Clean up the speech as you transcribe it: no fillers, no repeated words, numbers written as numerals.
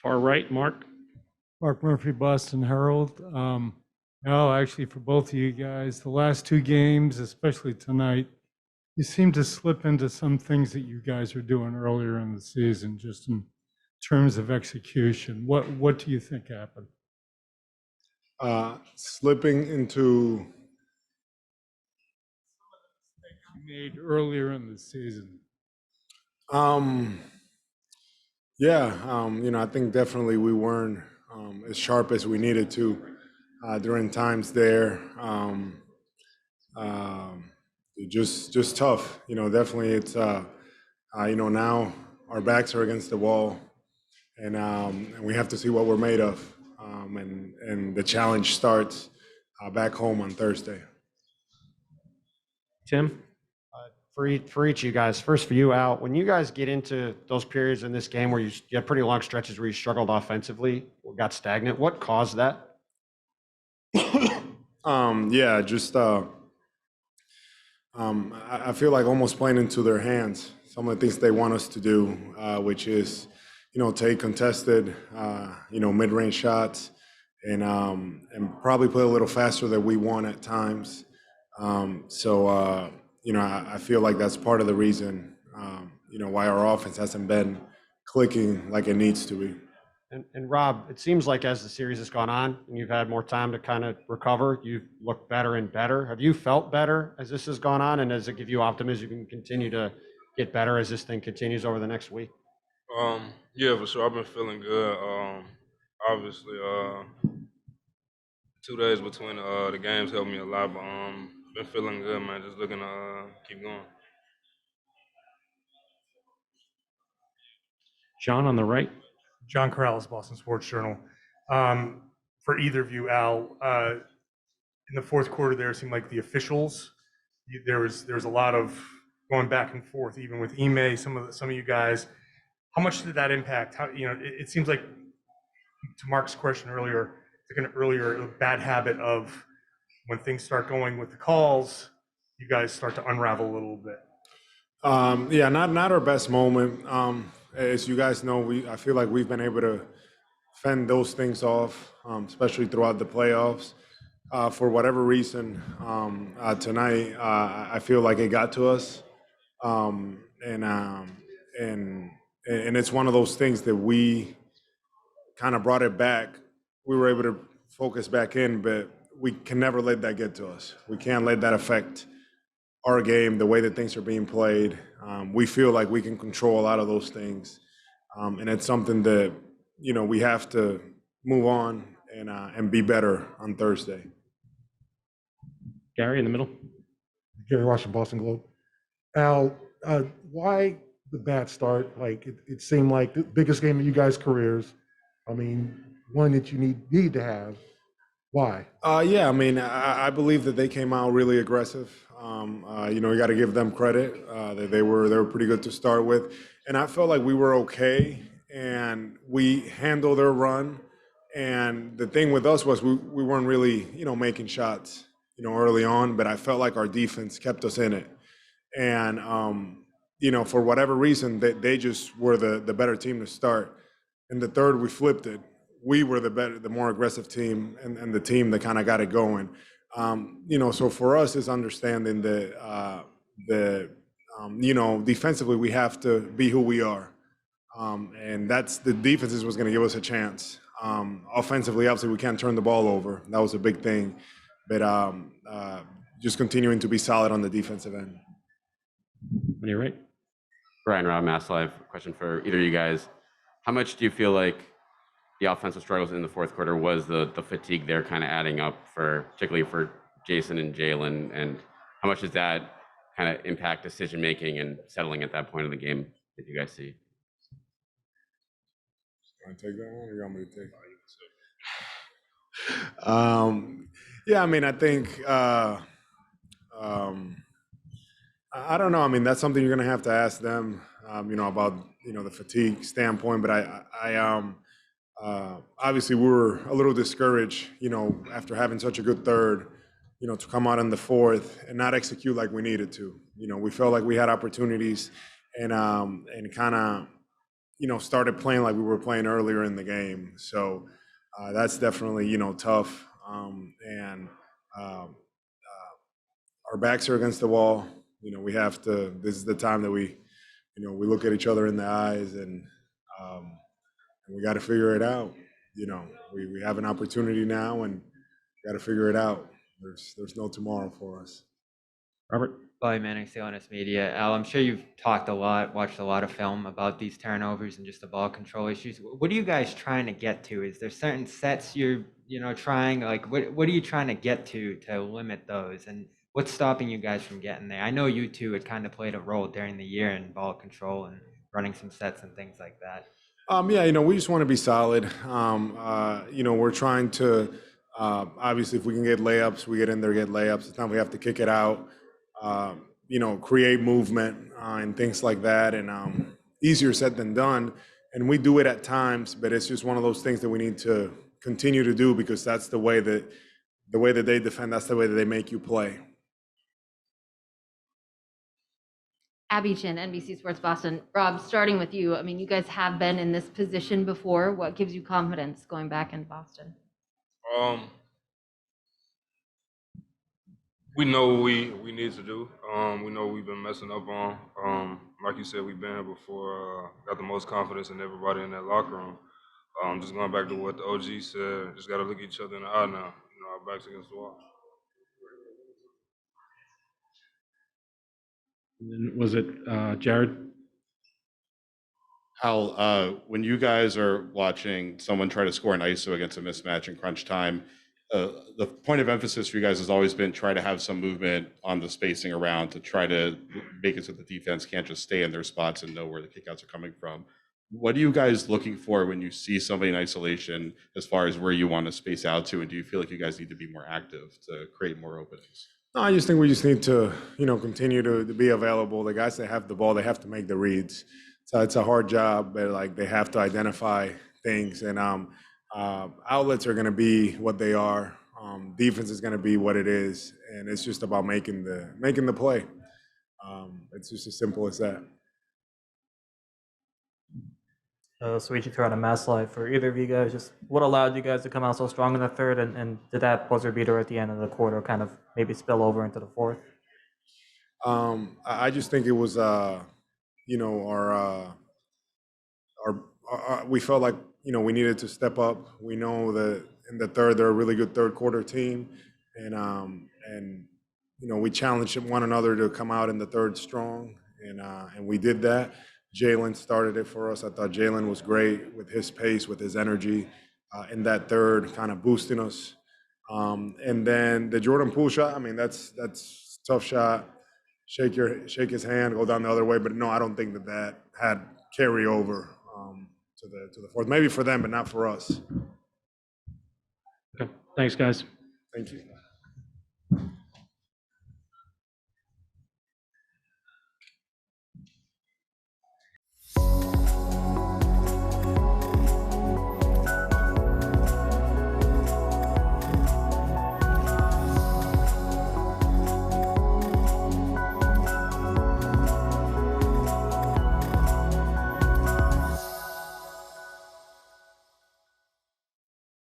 Far right, Mark. Mark Murphy, Boston Herald. No, actually, for both of you guys, the last two games, especially tonight, you seem to slip into some things that you guys are doing earlier in the season, just in terms of execution. What do you think happened? Slipping into Made earlier in the season. I think definitely we weren't as sharp as we needed to during times there. Just tough, definitely it's now our backs are against the wall, and we have to see what we're made of, and the challenge starts back home on Thursday. Tim? For each of you guys, first for you, Al, when you guys get into those periods in this game where you have pretty long stretches where you struggled offensively or got stagnant, what caused that? I feel like almost playing into their hands some of the things they want us to do, which is, take contested, mid-range shots, and probably play a little faster than we want at times. I feel like that's part of the reason, why our offense hasn't been clicking like it needs to be. And Rob, it seems like as the series has gone on and you've had more time to kind of recover, you've looked better and better. Have you felt better as this has gone on, and does it give you optimism you can continue to get better as this thing continues over the next week? Yeah, for sure. I've been feeling good. Obviously, 2 days between the games helped me a lot, but been feeling good, man. Just looking to keep going. John on the right. John Corrales, Boston Sports Journal. For either of you, Al, in the fourth quarter, there seemed like the officials. There was a lot of going back and forth, even with Ime. Some of you guys. How much did that impact? It seems like, to Mark's question earlier, a bad habit of when things start going with the calls, you guys start to unravel a little bit. Not our best moment. As you guys know, I feel like we've been able to fend those things off, especially throughout the playoffs. For whatever reason, tonight, I feel like it got to us, and it's one of those things that we kind of brought it back. We were able to focus back in, but we can never let that get to us. We can't let that affect our game, the way that things are being played. We feel like we can control a lot of those things, and it's something that we have to move on and be better on Thursday. Gary in the middle. Gary Washington, Boston Globe. Al, why the bad start? Like it seemed like the biggest game of you guys' careers. I mean, one that you need to have. Why? I believe that they came out really aggressive. We got to give them credit. They were pretty good to start with, and I felt like we were okay, and we handled their run. And the thing with us was we weren't really making shots early on, but I felt like our defense kept us in it. And for whatever reason, they just were the better team to start. In the third, we flipped it. We were the more aggressive team, and the team that kind of got it going. So for us, it's understanding that defensively we have to be who we are, and that's the defense was going to give us a chance. Offensively, obviously, we can't turn the ball over. That was a big thing, but just continuing to be solid on the defensive end. On your right. Brian Robb, Mass Live. Question for either of you guys. How much do you feel like the offensive struggles in the fourth quarter was the fatigue they're kind of adding up particularly for Jason and Jalen, and how much does that kind of impact decision making and settling at that point of the game that you guys see? Want to take that one, or you want me to take it? I think I don't know. I mean, that's something you're going to have to ask them, about the fatigue standpoint. But I obviously we were a little discouraged, after having such a good third, to come out in the fourth and not execute like we needed to. We felt like we had opportunities, and kind of, started playing like we were playing earlier in the game. So that's definitely, tough. And our backs are against the wall. We have to, this is the time that we look at each other in the eyes um, and we got to figure it out. We have an opportunity now and got to figure it out. There's no tomorrow for us. Robert? Bobby Manning, CLNS Media. Al, I'm sure you've talked a lot, watched a lot of film about these turnovers and just the ball control issues. What are you guys trying to get to? Is there certain sets you're, trying? Like, what are you trying to get to limit those? And what's stopping you guys from getting there? I know you two had kind of played a role during the year in ball control and running some sets and things like that. Yeah, we just want to be solid. We're trying to, obviously, if we can get layups, we get in there, get layups. It's not we have to kick it out, create movement and things like that. And easier said than done. And we do it at times, but it's just one of those things that we need to continue to do because that's the way that they defend. That's the way that they make you play. Abby Chin, NBC Sports Boston. Rob, starting with you, I mean, you guys have been in this position before. What gives you confidence going back in Boston? We know what we need to do. We know what we've been messing up on. Like you said, we've been here before. Got the most confidence in everybody in that locker room. Just going back to what the OG said, just got to look at each other in the eye now. Our backs against the wall. And then was it Jared? Hal, when you guys are watching someone try to score an ISO against a mismatch in crunch time, the point of emphasis for you guys has always been try to have some movement on the spacing around to try to make it so the defense can't just stay in their spots and know where the kickouts are coming from. What are you guys looking for when you see somebody in isolation as far as where you want to space out to? And do you feel like you guys need to be more active to create more openings? No, I just think we just need to, continue to be available. The guys that have the ball, they have to make the reads. So it's a hard job, but like they have to identify things. And outlets are going to be what they are. Defense is going to be what it is, and it's just about making the play. It's just as simple as that. Switching throughout a mass life for either of you guys, just what allowed you guys to come out so strong in the third, and did that buzzer beater at the end of the quarter kind of maybe spill over into the fourth? I just think it was, we felt like, we needed to step up. We know that in the third, they're a really good third quarter team. And we challenged one another to come out in the third strong. And we did that. Jalen started it for us. I thought Jalen was great with his pace, with his energy in that third, kind of boosting us. And then the Jordan Poole shot, I mean, that's a tough shot. Shake his hand, go down the other way. But no, I don't think that had carry over to the fourth. Maybe for them, but not for us. Okay. Thanks, guys. Thank you.